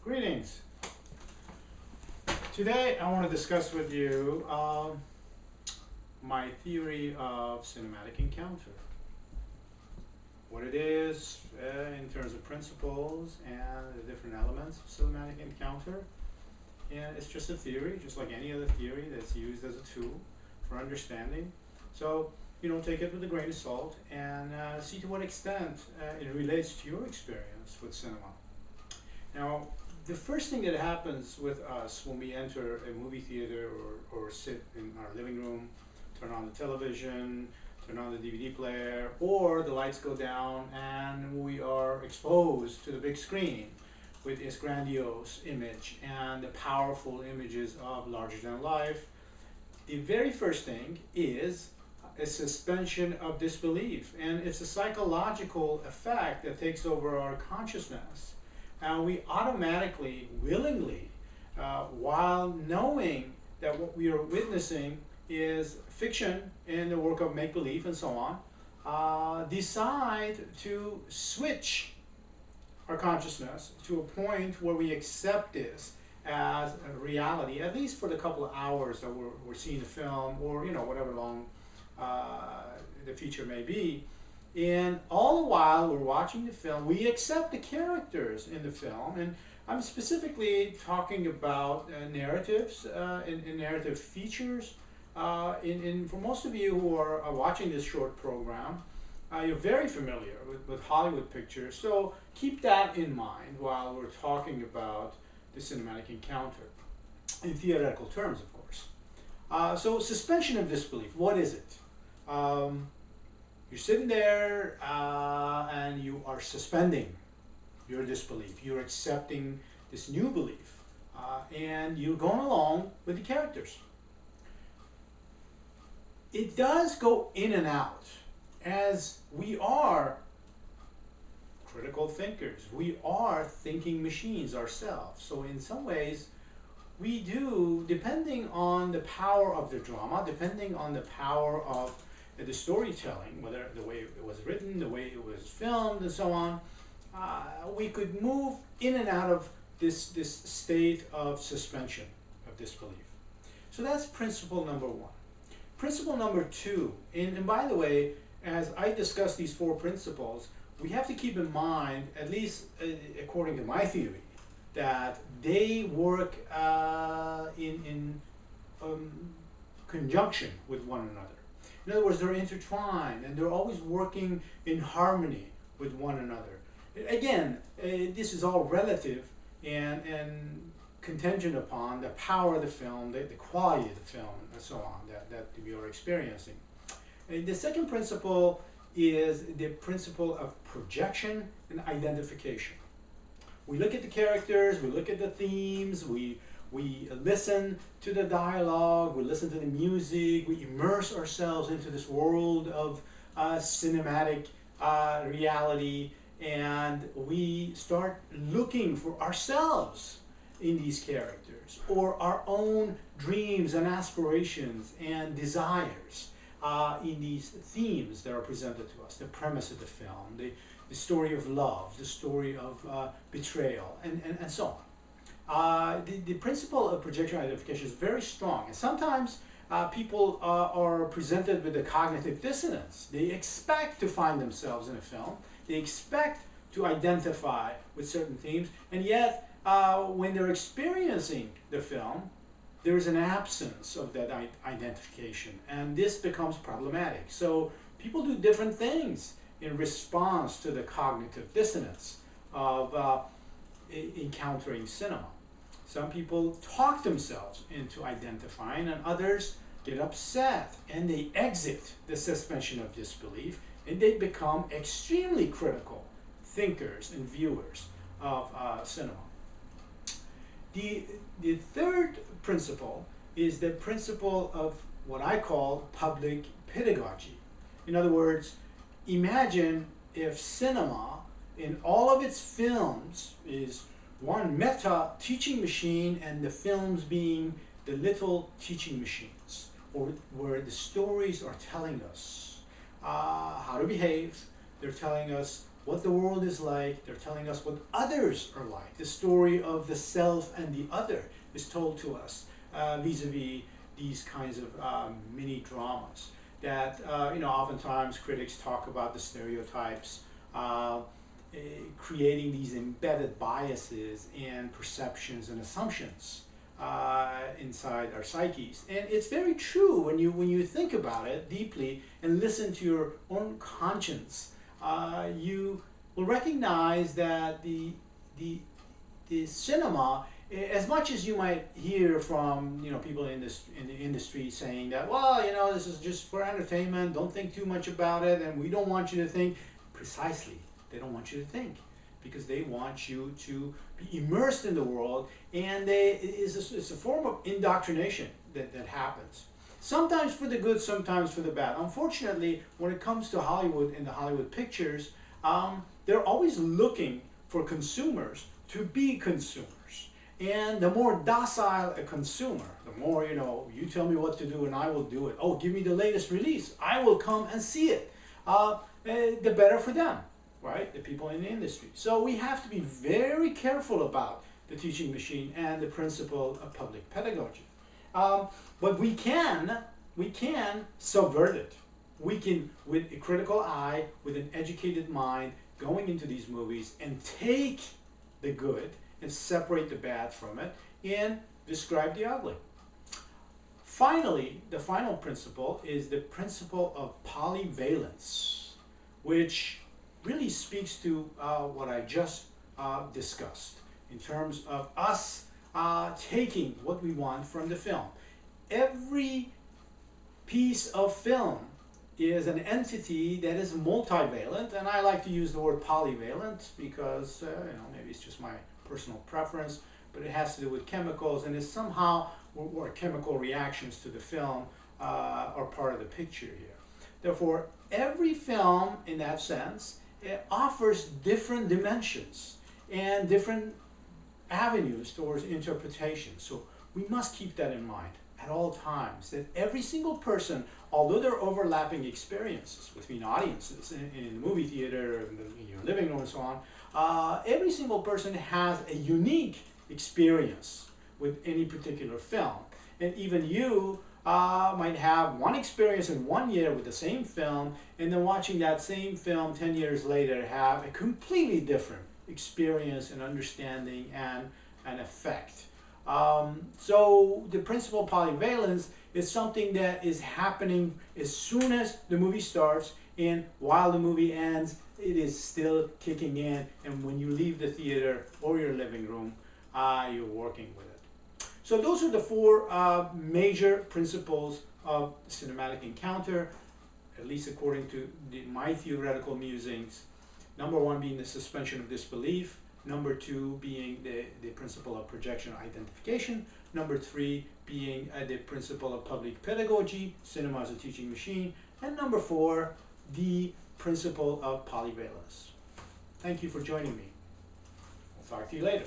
Greetings. Today I want to discuss with you my theory of cinematic encounter. What it is in terms of principles and the different elements of cinematic encounter. And it's just a theory, just like any other theory that's used as a tool for understanding. So, take it with a grain of salt and see to what extent it relates to your experience with cinema. Now, the first thing that happens with us when we enter a movie theater or sit in our living room, turn on the television, turn on the DVD player, or the lights go down and we are exposed to the big screen with its grandiose image and the powerful images of larger than life. The very first thing is a suspension of disbelief, and it's a psychological effect that takes over our consciousness. And we automatically, willingly, while knowing that what we are witnessing is fiction in the work of make-believe and so on, decide to switch our consciousness to a point where we accept this as a reality, at least for the couple of hours that we're seeing the film, or whatever long the feature may be. And all the while we're watching the film, we accept the characters in the film, and I'm specifically talking about narratives and narrative features. For most of you who are watching this short program, you're very familiar with Hollywood pictures, so keep that in mind while we're talking about the cinematic encounter, in theoretical terms, of course. So suspension of disbelief, what is it? You're sitting there and you are suspending your disbelief. You're accepting this new belief and you're going along with the characters. It does go in and out, as we are critical thinkers. We are thinking machines ourselves. So in some ways, we do, depending on the power of the drama, depending on the power of the storytelling, whether the way it was written, the way it was filmed, and so on, we could move in and out of this state of suspension of disbelief. So that's principle number one. Principle number two, and by the way, as I discuss these four principles, we have to keep in mind, at least according to my theory, that they work in conjunction with one another. In other words, they're intertwined and they're always working in harmony with one another. Again, this is all relative and contingent upon the power of the film, the quality of the film, and so on, that we are experiencing. And the second principle is the principle of projection and identification. We look at the characters, we look at the themes, we listen to the dialogue, we listen to the music, we immerse ourselves into this world of cinematic reality, and we start looking for ourselves in these characters, or our own dreams and aspirations and desires in these themes that are presented to us, the premise of the film, the story of love, the story of betrayal, and so on. The principle of projection identification is very strong, and sometimes people are presented with a cognitive dissonance. They expect to find themselves in a film, they expect to identify with certain themes, and yet when they're experiencing the film, there's an absence of that identification, and this becomes problematic. So people do different things in response to the cognitive dissonance of encountering cinema. Some people talk themselves into identifying, and others get upset and they exit the suspension of disbelief, and they become extremely critical thinkers and viewers of cinema. The third principle is the principle of what I call public pedagogy. In other words, imagine if cinema in all of its films is one meta teaching machine, and the films being the little teaching machines, or where the stories are telling us how to behave, they're telling us what the world is like. They're telling us what others are like. The story of the self and the other is told to us vis-a-vis these kinds of mini dramas. That oftentimes critics talk about the stereotypes, creating these embedded biases and perceptions and assumptions inside our psyches. And it's very true when you think about it deeply and listen to your own conscience. You will recognize that the cinema, as much as you might hear from people in the industry saying that, well, this is just for entertainment, don't think too much about it, and we don't want you to think. Precisely, they don't want you to think, because they want you to be immersed in the world, and it's a form of indoctrination that happens. Sometimes for the good, sometimes for the bad. Unfortunately, when it comes to Hollywood and the Hollywood pictures, they're always looking for consumers to be consumers. And the more docile a consumer, the more, you tell me what to do and I will do it. Oh, give me the latest release. I will come and see it. The better for them, right? The people in the industry. So we have to be very careful about the teaching machine and the principle of public pedagogy. But we can subvert it. We can, with a critical eye, with an educated mind, going into these movies and take the good and separate the bad from it and describe the ugly. Finally, the final principle is the principle of polyvalence, which really speaks to what I just discussed in terms of us taking what we want from the film. Every piece of film is an entity that is multivalent, and I like to use the word polyvalent because maybe it's just my personal preference, but it has to do with chemicals, and it's somehow where chemical reactions to the film are part of the picture here. Therefore, every film in that sense offers different dimensions and different avenues towards interpretation. So we must keep that in mind at all times, that every single person, although there are overlapping experiences between audiences in the movie theater, in your living room and so on, every single person has a unique experience with any particular film. And even you might have one experience in 1 year with the same film, and then watching that same film 10 years later have a completely different experience and understanding and effect. So the principle of polyvalence is something that is happening as soon as the movie starts, and while the movie ends, it is still kicking in, and when you leave the theater or your living room, you're working with it. So those are the four major principles of cinematic encounter, at least according to my theoretical musings. Number one being the suspension of disbelief. Number two being the principle of projection identification. Number three being the principle of public pedagogy, cinema as a teaching machine. And number four, the principle of polyvalence. Thank you for joining me. I'll talk to you later.